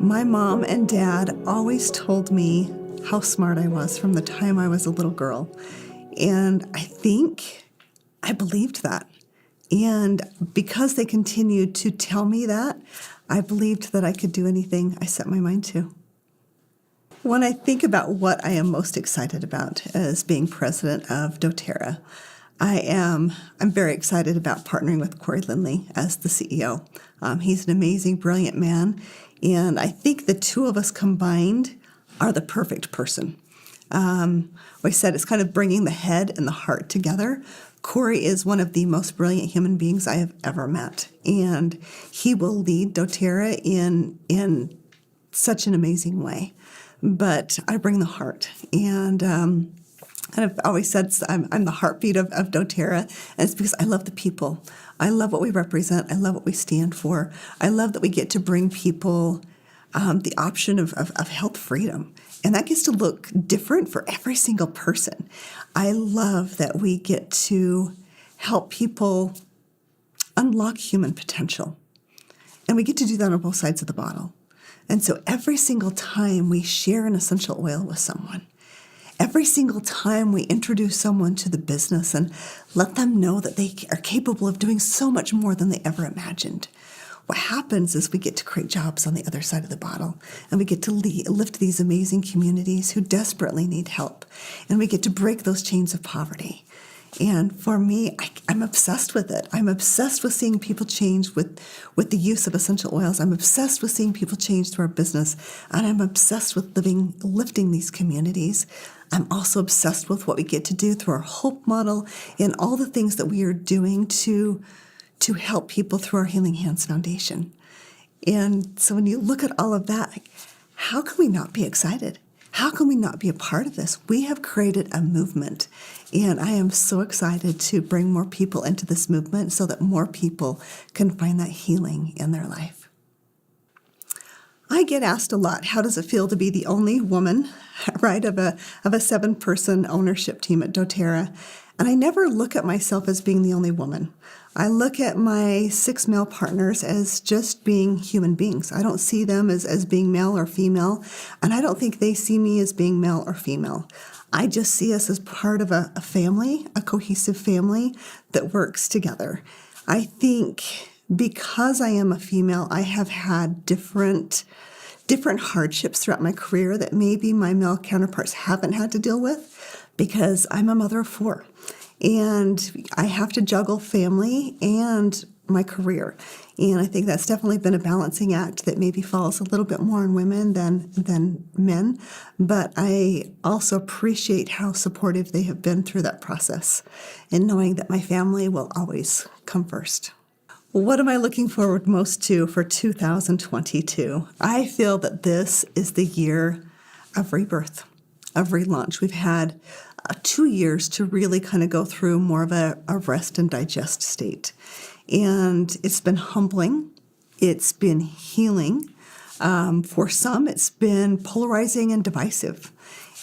My mom and dad always told me how smart I was from the time I was a little girl. And I think I believed that. And because they continued to tell me that, I believed that I could do anything I set my mind to. When I think about what I am most excited about as being president of doTERRA, I'm very excited about partnering with Corey Lindley as the CEO. He's an amazing, brilliant man, and I think the two of us combined are the perfect person. Like I said, it's kind of bringing the head and the heart together. Corey is one of the most brilliant human beings I have ever met, and he will lead doTERRA in such an amazing way. But I bring the heart, and I've always said I'm the heartbeat of doTERRA, and it's because I love the people. I love what we represent. I love what we stand for. I love that we get to bring people the option of health freedom. And that gets to look different for every single person. I love that we get to help people unlock human potential. And we get to do that on both sides of the bottle. And so every single time we share an essential oil with someone, every single time we introduce someone to the business and let them know that they are capable of doing so much more than they ever imagined, what happens is we get to create jobs on the other side of the bottle, and we get to lift these amazing communities who desperately need help, and we get to break those chains of poverty. And for me, I'm obsessed with it. I'm obsessed with seeing people change with the use of essential oils. I'm obsessed with seeing people change through our business, and I'm obsessed with lifting these communities. I'm also obsessed with what we get to do through our Hope model and all the things that we are doing to help people through our Healing Hands Foundation. And so when you look at all of that, how can we not be excited? How can we not be a part of this? We have created a movement, and I am so excited to bring more people into this movement so that more people can find that healing in their life. I get asked a lot, how does it feel to be the only woman, right, of a 7-person ownership team at doTERRA? And I never look at myself as being the only woman. I look at my 6 male partners as just being human beings. I don't see them as being male or female, and I don't think they see me as being male or female. I just see us as part of a family, a cohesive family that works together. I think because I am a female, I have had different hardships throughout my career that maybe my male counterparts haven't had to deal with, because I'm a mother of 4. And I have to juggle family and my career. And I think that's definitely been a balancing act that maybe falls a little bit more on women than men. But I also appreciate how supportive they have been through that process, and knowing that my family will always come first. What am I looking forward most to for 2022? I feel that this is the year of rebirth, of relaunch. We've had 2 years to really kind of go through more of a rest and digest state. And it's been humbling. It's been healing. For some, it's been polarizing and divisive.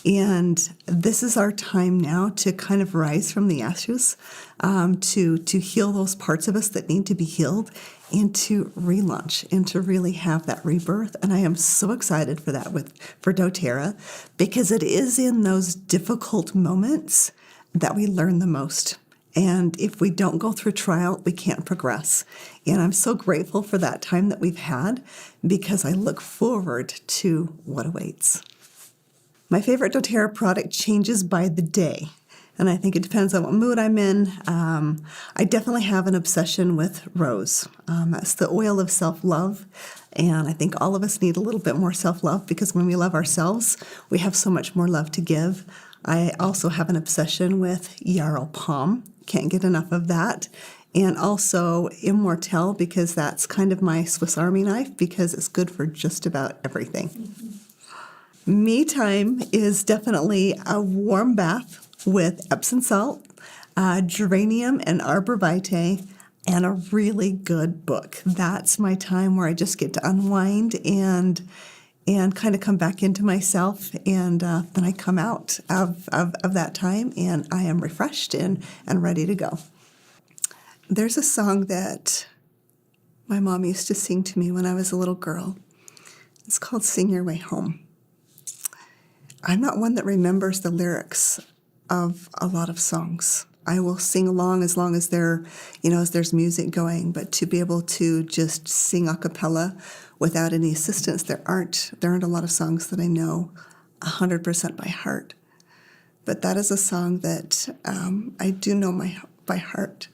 And this is our time now to kind of rise from the ashes, to heal those parts of us that need to be healed, and to relaunch and to really have that rebirth. And I am so excited for that for doTERRA, because it is in those difficult moments that we learn the most. And if we don't go through trial, we can't progress. And I'm so grateful for that time that we've had, because I look forward to what awaits. My favorite doTERRA product changes by the day, and I think it depends on what mood I'm in. I definitely have an obsession with rose. That's the oil of self-love, and I think all of us need a little bit more self-love, because when we love ourselves, we have so much more love to give. I also have an obsession with yarrow palm. Can't get enough of that. And also Immortelle, because that's kind of my Swiss Army knife, because it's good for just about everything. Mm-hmm. Me time is definitely a warm bath with Epsom salt, geranium and arbor vitae, and a really good book. That's my time where I just get to unwind and kind of come back into myself, and then I come out of that time, and I am refreshed and ready to go. There's a song that my mom used to sing to me when I was a little girl. It's called Sing Your Way Home. I'm not one that remembers the lyrics of a lot of songs. I will sing along as long as as there's music going, but to be able to just sing a cappella without any assistance, there aren't a lot of songs that I know 100% by heart. But that is a song that I do know by heart,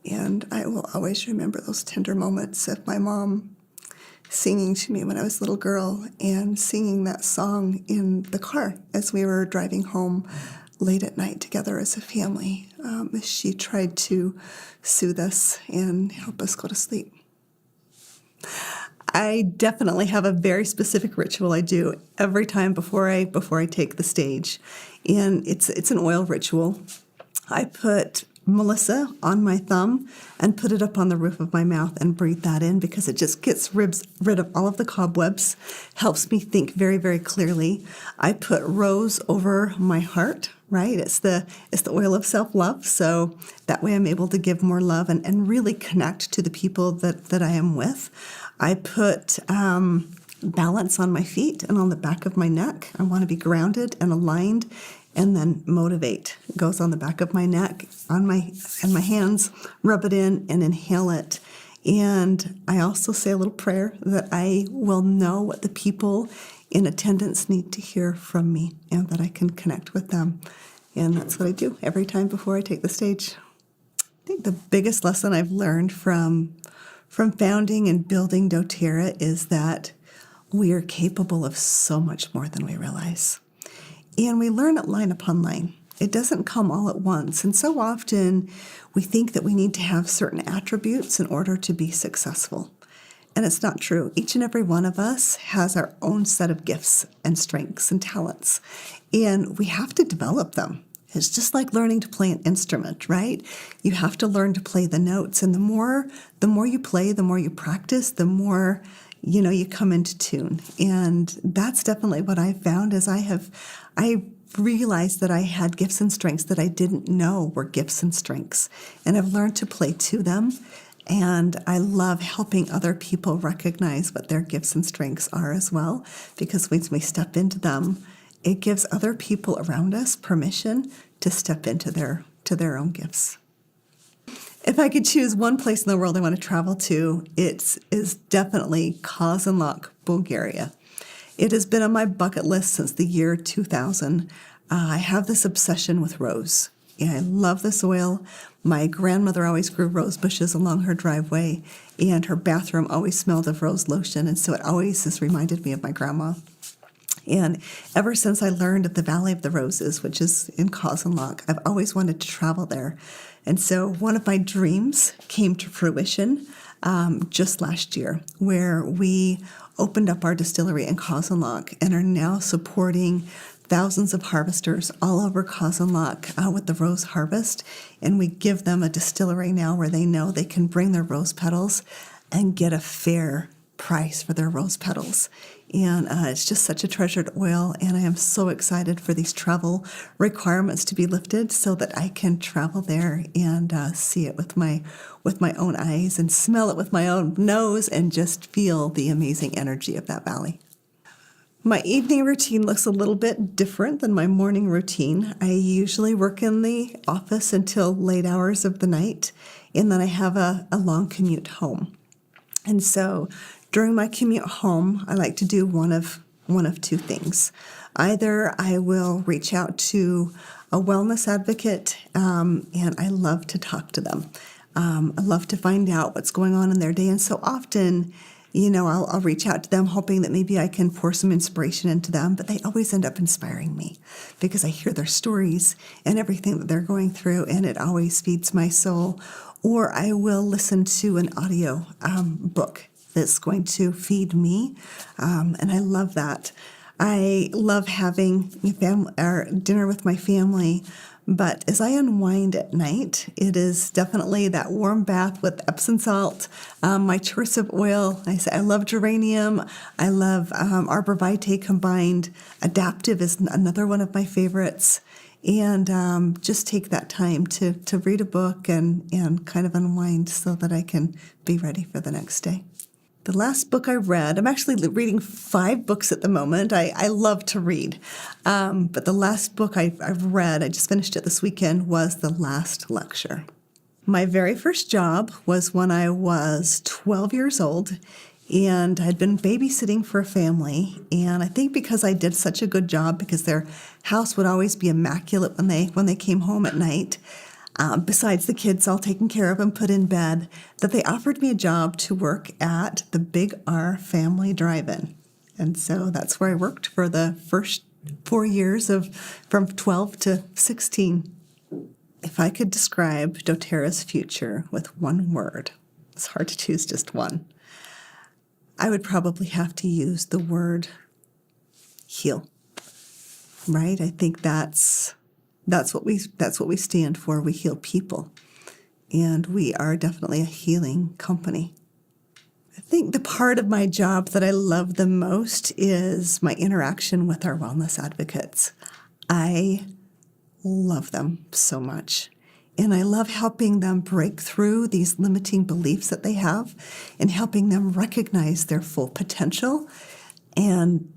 and I will always remember those tender moments of my mom singing to me when I was a little girl and singing that song in the car as we were driving home late at night together as a family. She tried to soothe us and help us go to sleep. I definitely have a very specific ritual I do every time before I take the stage, and it's an oil ritual. I put Melissa on my thumb and put it up on the roof of my mouth and breathe that in because it just gets rid of all of the cobwebs, helps me think very, very clearly. I put rose over my heart, right? It's the oil of self-love, so that way I'm able to give more love and really connect to the people that I am with. I put balance on my feet and on the back of my neck. I want to be grounded and aligned. And then motivate goes on the back of my neck, on my hands, rub it in and inhale it. And I also say a little prayer that I will know what the people in attendance need to hear from me and that I can connect with them. And that's what I do every time before I take the stage. I think the biggest lesson I've learned from founding and building doTERRA is that we are capable of so much more than we realize. And we learn it line upon line. It doesn't come all at once. And so often we think that we need to have certain attributes in order to be successful. And it's not true. Each and every one of us has our own set of gifts and strengths and talents. And we have to develop them. It's just like learning to play an instrument, right? You have to learn to play the notes. And the more you play, the more you practice, the more you come into tune. And that's definitely what I found is I realized that I had gifts and strengths that I didn't know were gifts and strengths. And I've learned to play to them. And I love helping other people recognize what their gifts and strengths are as well, because when we step into them, it gives other people around us permission to step into their own gifts. If I could choose one place in the world I want to travel to, it is definitely Kazanlak, Bulgaria. It has been on my bucket list since the year 2000. I have this obsession with rose. I love this oil. My grandmother always grew rose bushes along her driveway, and her bathroom always smelled of rose lotion, and so it always has reminded me of my grandma. And ever since I learned of the Valley of the Roses, which is in Kazanlak, I've always wanted to travel there. And so one of my dreams came to fruition just last year, where we opened up our distillery in Kazanlak and are now supporting thousands of harvesters all over Kazanlak with the rose harvest. And we give them a distillery now where they know they can bring their rose petals and get a fair price for their rose petals. And it's just such a treasured oil, and I am so excited for these travel requirements to be lifted so that I can travel there and see it with my own eyes and smell it with my own nose and just feel the amazing energy of that valley. My evening routine looks a little bit different than my morning routine. I usually work in the office until late hours of the night, and then I have a long commute home. And so during my commute home, I like to do one of two things. Either I will reach out to a wellness advocate, and I love to talk to them. I love to find out what's going on in their day. And so often, I'll reach out to them hoping that maybe I can pour some inspiration into them, but they always end up inspiring me because I hear their stories and everything that they're going through, and it always feeds my soul. Or I will listen to an audio book that's going to feed me, and I love that. I love having dinner with my family, but as I unwind at night, it is definitely that warm bath with Epsom salt, my choice of oil. I love geranium. I love arbor vitae combined. Adaptive is another one of my favorites. And just take that time to read a book and kind of unwind so that I can be ready for the next day. The last book I read, I'm actually reading 5 books at the moment. I love to read. But the last book I've read, I just finished it this weekend, was The Last Lecture. My very first job was when I was 12 years old, and I'd been babysitting for a family. And I think because I did such a good job, because their house would always be immaculate when they came home at night, besides the kids all taken care of and put in bed, that they offered me a job to work at the Big R Family Drive-In. And so that's where I worked for the first 4 years from 12 to 16. If I could describe doTERRA's future with one word, it's hard to choose just one, I would probably have to use the word heal. Right? I think that's what we stand for. We heal people, and we are definitely a healing company. I think the part of my job that I love the most is my interaction with our wellness advocates. I love them so much. And I love helping them break through these limiting beliefs that they have and helping them recognize their full potential and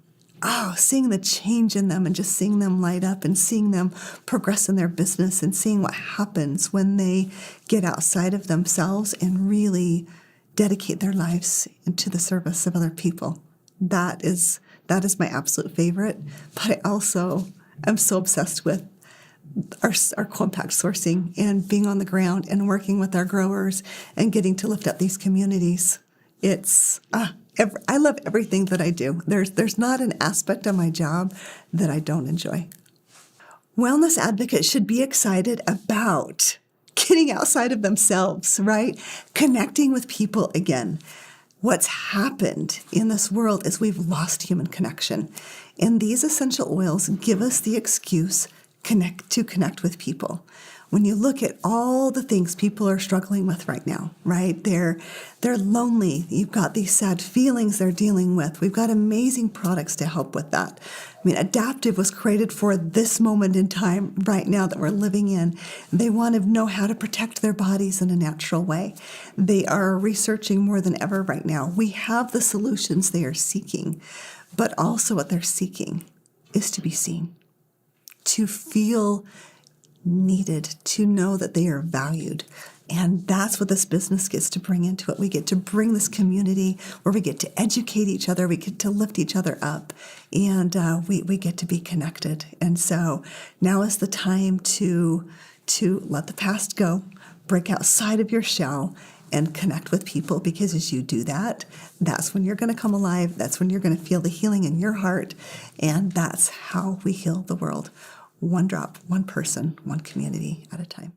seeing the change in them and just seeing them light up and seeing them progress in their business and seeing what happens when they get outside of themselves and really dedicate their lives into the service of other people. That is my absolute favorite. But I also am so obsessed with our compact sourcing and being on the ground and working with our growers and getting to lift up these communities. I love everything that I do. There's not an aspect of my job that I don't enjoy. Wellness advocates should be excited about getting outside of themselves, right? Connecting with people again. What's happened in this world is we've lost human connection. And these essential oils give us the excuse to connect with people. When you look at all the things people are struggling with right now, right? They're lonely. You've got these sad feelings they're dealing with. We've got amazing products to help with that. I mean, Adaptive was created for this moment in time right now that we're living in. They want to know how to protect their bodies in a natural way. They are researching more than ever right now. We have the solutions they are seeking, but also what they're seeking is to be seen, to feel needed, to know that they are valued. And that's what this business gets to bring into it. We get to bring this community where we get to educate each other, we get to lift each other up, and we get to be connected. And so now is the time to let the past go, break outside of your shell, and connect with people, because as you do that, that's when you're going to come alive. That's when you're going to feel the healing in your heart. And that's how we heal the world. One drop, one person, one community at a time.